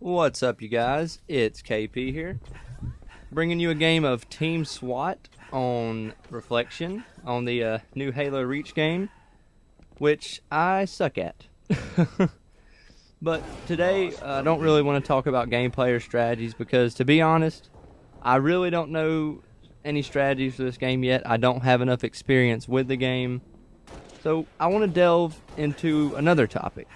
What's up, you guys? It's KP here, bringing you a game of Team SWAT on Reflection on the new Halo Reach game, which I suck at. But today, I don't really want to talk about gameplay or strategies because, to be honest, I really don't know any strategies for this game yet. I don't have enough experience with the game. So I want to delve into another topic,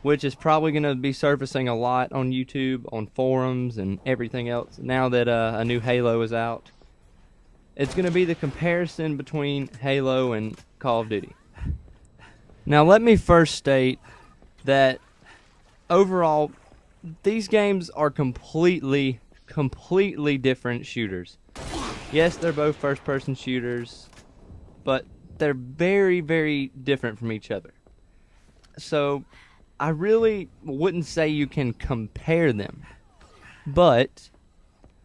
which is probably going to be surfacing a lot on YouTube, on forums, and everything else now that a new Halo is out. It's going to be the comparison between Halo and Call of Duty. Now, let me first state that overall, these games are completely different shooters. Yes, they're both first-person shooters, but they're very different from each other. So I really wouldn't say you can compare them, but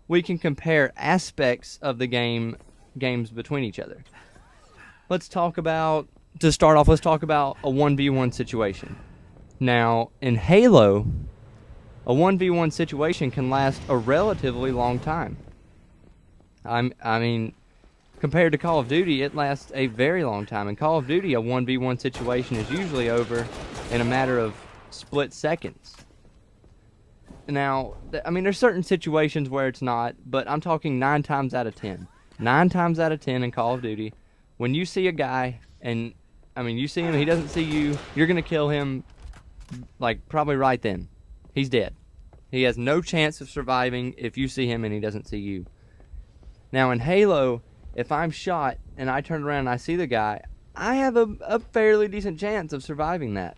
we can compare aspects of the games between each other. Let's talk about a 1v1 situation. Now, in Halo, a 1v1 situation can last a relatively long time. I mean, compared to Call of Duty, it lasts a very long time. In Call of Duty, a 1v1 situation is usually over in a matter of split seconds. Now, there's certain situations where it's not, but I'm talking 9 times out of 10. 9 times out of 10 in Call of Duty, when you see a guy, and, you see him, he doesn't see you, you're going to kill him, probably right then. He's dead. He has no chance of surviving if you see him and he doesn't see you. Now, in Halo, if I'm shot and I turn around and I see the guy, I have a fairly decent chance of surviving that.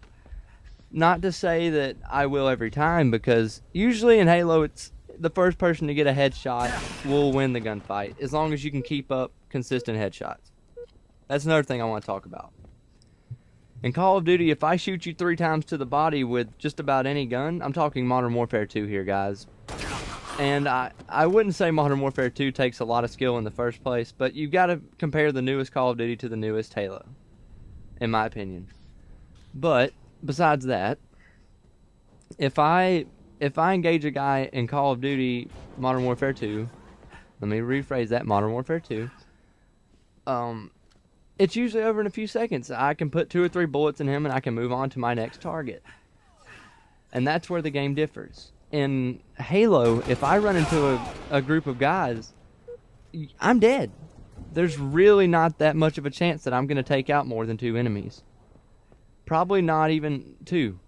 Not to say that I will every time, because usually in Halo, it's the first person to get a headshot will win the gunfight, as long as you can keep up consistent headshots. That's another thing I want to talk about. In Call of Duty, if I shoot you 3 times to the body with just about any gun, I'm talking Modern Warfare 2 here, guys. And I wouldn't say Modern Warfare 2 takes a lot of skill in the first place, but you've got to compare the newest Call of Duty to the newest Halo, in my opinion. But besides that, if I engage a guy in Call of Duty Modern Warfare 2, let me rephrase that, Modern Warfare 2, it's usually over in a few seconds. I can put 2 or 3 bullets in him and I can move on to my next target. And that's where the game differs. In Halo, if I run into a group of guys, I'm dead. There's really not that much of a chance that I'm going to take out more than 2 enemies. Probably not even 2,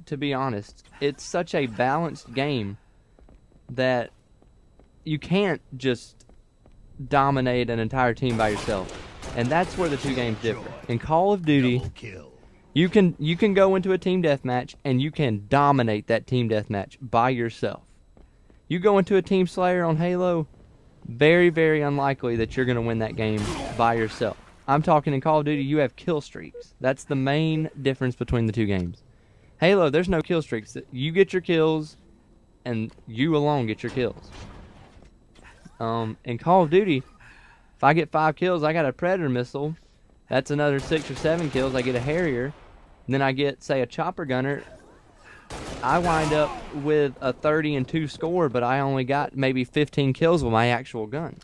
to be honest. It's such a balanced game that you can't just dominate an entire team by yourself. And that's where the 2 games differ. In Call of Duty, you can go into a team deathmatch and you can dominate that team deathmatch by yourself. You go into a team slayer on Halo, very unlikely that you're going to win that game by yourself. I'm talking in Call of Duty, you have kill streaks. That's the main difference between the 2 games. Halo, there's no kill streaks. You get your kills, and you alone get your kills. In Call of Duty, if I get 5 kills, I got a Predator missile. That's another 6 or 7 kills. I get a Harrier. And then I get, say, a Chopper Gunner. I wind up with a 30-2 score, but I only got maybe 15 kills with my actual gun.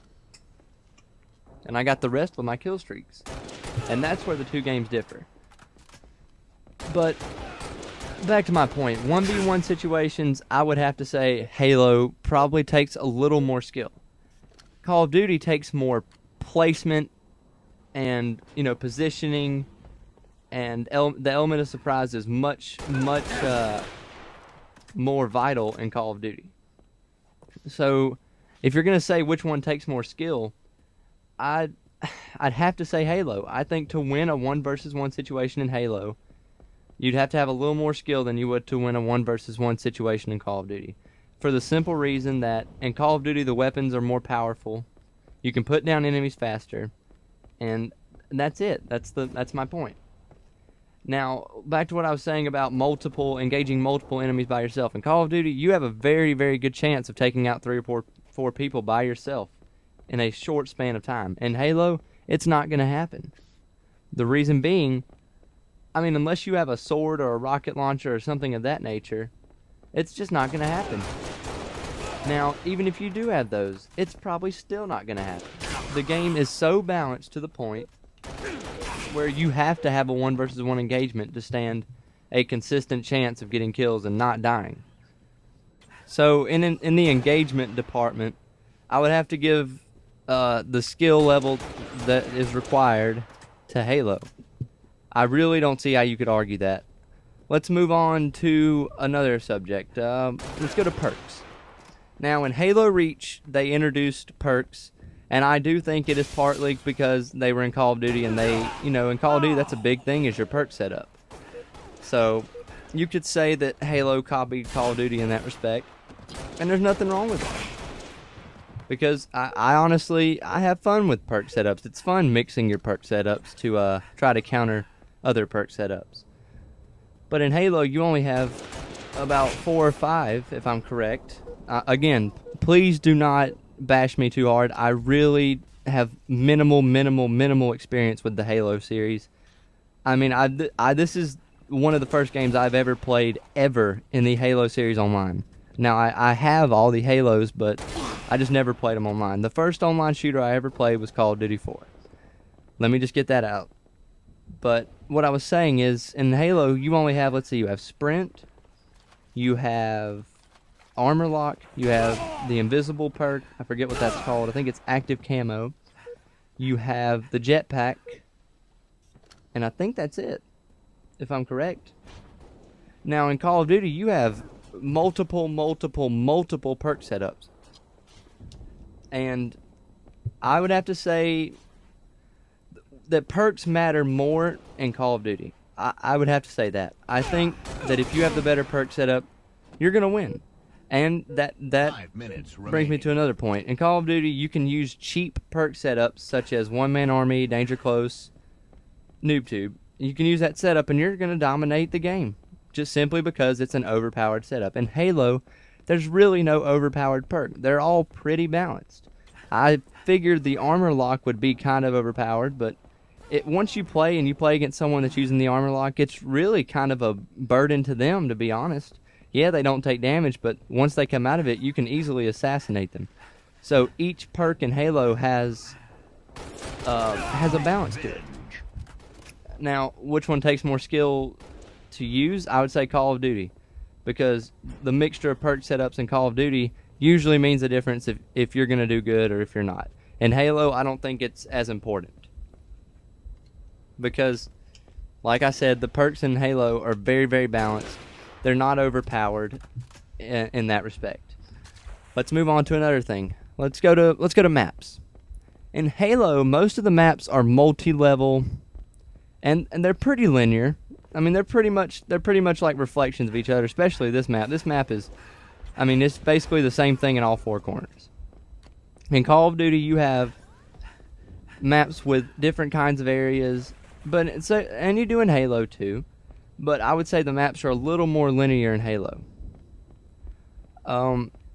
And I got the rest with my kill streaks. And that's where the 2 games differ. But back to my point. 1v1 situations, I would have to say Halo probably takes a little more skill. Call of Duty takes more placement and, positioning, and the element of surprise is much more vital in Call of Duty. So if you're going to say which one takes more skill, I'd have to say Halo. I think to win a 1 versus 1 situation in Halo, you'd have to have a little more skill than you would to win a 1 versus 1 situation in Call of Duty. For the simple reason that in Call of Duty the weapons are more powerful, you can put down enemies faster, and that's it. That's my point. Now, back to what I was saying about engaging multiple enemies by yourself. In Call of Duty, you have a very good chance of taking out 3 or 4 people by yourself in a short span of time. In Halo, it's not going to happen. The reason being, unless you have a sword or a rocket launcher or something of that nature, It's just not going to happen. Now, even if you do have those, it's probably still not going to happen. The game is so balanced to the point where you have to have a 1 versus 1 engagement to stand a consistent chance of getting kills and not dying. So in the engagement department, I would have to give the skill level that is required to Halo. I really don't see how you could argue that. Let's move on to another subject. Let's go to perks. Now, in Halo Reach, they introduced perks, and I do think it is partly because they were in Call of Duty, and in Call of Duty, that's a big thing, is your perk setup. So, you could say that Halo copied Call of Duty in that respect, and there's nothing wrong with that. Because I honestly have fun with perk setups. It's fun mixing your perk setups to try to counter other perk setups. But in Halo, you only have about 4 or 5, if I'm correct. Again, please do not bash me too hard. I really have minimal experience with the Halo series. I mean, this is one of the first games I've ever played ever in the Halo series online. Now, I have all the Halos, but I just never played them online. The first online shooter I ever played was Call of Duty 4. Let me just get that out. But what I was saying is, in Halo, you only have, let's see, you have Sprint, you have Armor Lock, you have the Invisible perk, I forget what that's called, I think it's Active Camo, you have the Jetpack, and I think that's it, if I'm correct. Now, in Call of Duty, you have multiple perk setups. And I would have to say that perks matter more in Call of Duty. I would have to say that. I think that if you have the better perk setup, you're going to win. And that brings me to another point. In Call of Duty, you can use cheap perk setups such as One-Man Army, Danger Close, Noob Tube. You can use that setup and you're going to dominate the game just simply because it's an overpowered setup. In Halo, there's really no overpowered perk. They're all pretty balanced. I figured the Armor Lock would be kind of overpowered, but once you play against someone that's using the Armor Lock, it's really kind of a burden to them, to be honest. Yeah, they don't take damage, but once they come out of it, you can easily assassinate them. So each perk in Halo has a balance to it. Now, which one takes more skill to use? I would say Call of Duty, because the mixture of perk setups in Call of Duty usually means the difference if you're going to do good or if you're not. In Halo, I don't think it's as important. Because, like I said, the perks in Halo are very balanced. They're not overpowered in that respect. Let's move on to another thing. Let's go to maps. In Halo, most of the maps are multi-level, and they're pretty linear. I mean, they're pretty much like reflections of each other, especially this map. This map is, I mean, it's basically the same thing in all 4 corners. In Call of Duty, you have maps with different kinds of areas, and you do in Halo too, but I would say the maps are a little more linear in Halo.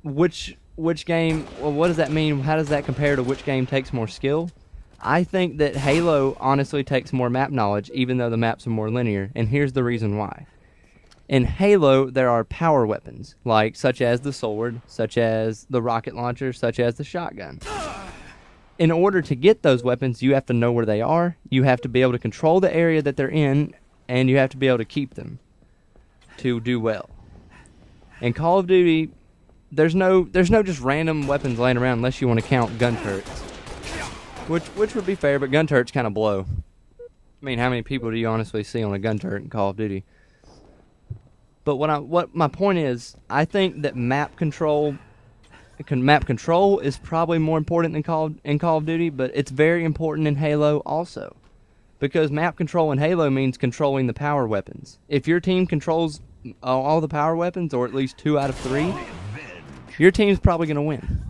Which game, well, what does that mean? How does that compare to which game takes more skill? I think that Halo honestly takes more map knowledge, even though the maps are more linear, and here's the reason why. In Halo, there are power weapons, such as the sword, such as the rocket launcher, such as the shotgun. In order to get those weapons, you have to know where they are, you have to be able to control the area that they're in, and you have to be able to keep them to do well. In Call of Duty, there's no just random weapons laying around unless you want to count gun turrets. Which would be fair, but gun turrets kind of blow. I mean, how many people do you honestly see on a gun turret in Call of Duty? But what my point is, I think that map control is probably more important in Call of Duty, but it's very important in Halo also. Because map control in Halo means controlling the power weapons. If your team controls all the power weapons, or at least 2 out of 3, your team's probably going to win.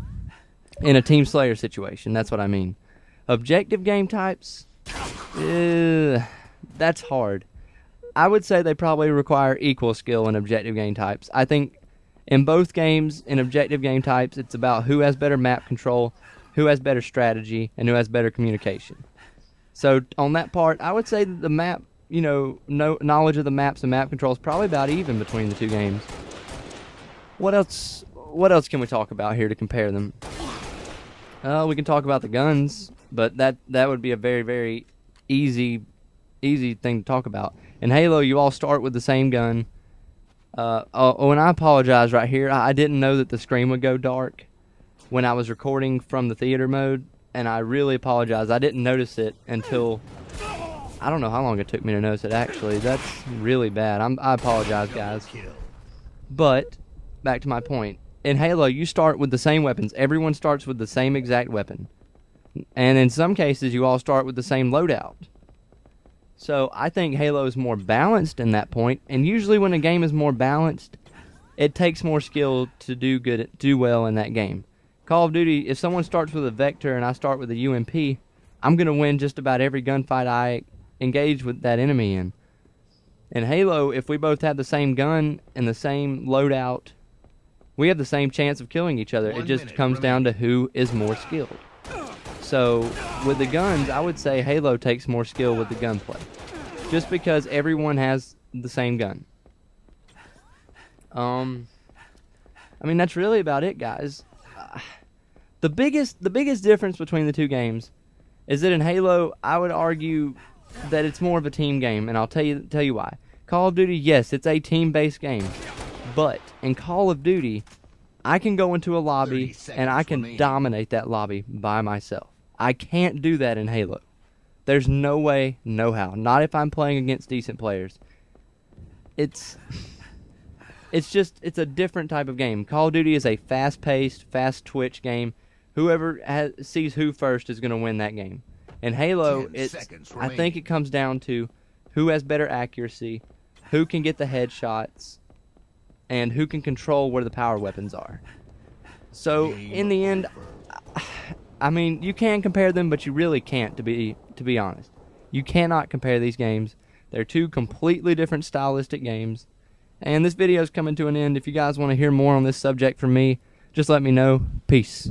In a Team Slayer situation, that's what I mean. Objective game types, that's hard. I would say they probably require equal skill in objective game types. I think in both games, in objective game types, it's about who has better map control, who has better strategy, and who has better communication. So on that part, I would say that the map, knowledge of the maps and map control is probably about even between the 2 games. What else? What else can we talk about here to compare them? We can talk about the guns, but that would be a very, very easy thing to talk about. In Halo, you all start with the same gun. And I apologize right here. I didn't know that the screen would go dark when I was recording from the theater mode, and I really apologize. I didn't notice it until, I don't know how long it took me to notice it, actually. That's really bad. I apologize, guys. But, back to my point. In Halo, you start with the same weapons. Everyone starts with the same exact weapon. And in some cases, you all start with the same loadout. So, I think Halo is more balanced in that point. And usually when a game is more balanced, it takes more skill to do well in that game. Call of Duty, if someone starts with a Vector and I start with a UMP, I'm going to win just about every gunfight I engage with that enemy in. In Halo, if we both have the same gun and the same loadout, we have the same chance of killing each other. It just comes down to who is more skilled. So, with the guns, I would say Halo takes more skill with the gunplay. Just because everyone has the same gun. I mean, that's really about it, guys. The biggest difference between the two games is that in Halo, I would argue that it's more of a team game, and I'll tell you why. Call of Duty, yes, it's a team-based game. But in Call of Duty, I can go into a lobby and I can dominate that lobby by myself. I can't do that in Halo. There's no way, no how. Not if I'm playing against decent players. It's a different type of game. Call of Duty is a fast-paced, fast-twitch game. Whoever sees who first is going to win that game. In Halo, I think it comes down to who has better accuracy, who can get the headshots, and who can control where the power weapons are. So, in the end, I mean, you can compare them, but you really can't, to be honest. You cannot compare these games. They're two completely different stylistic games. And this video is coming to an end. If you guys want to hear more on this subject from me, just let me know. Peace.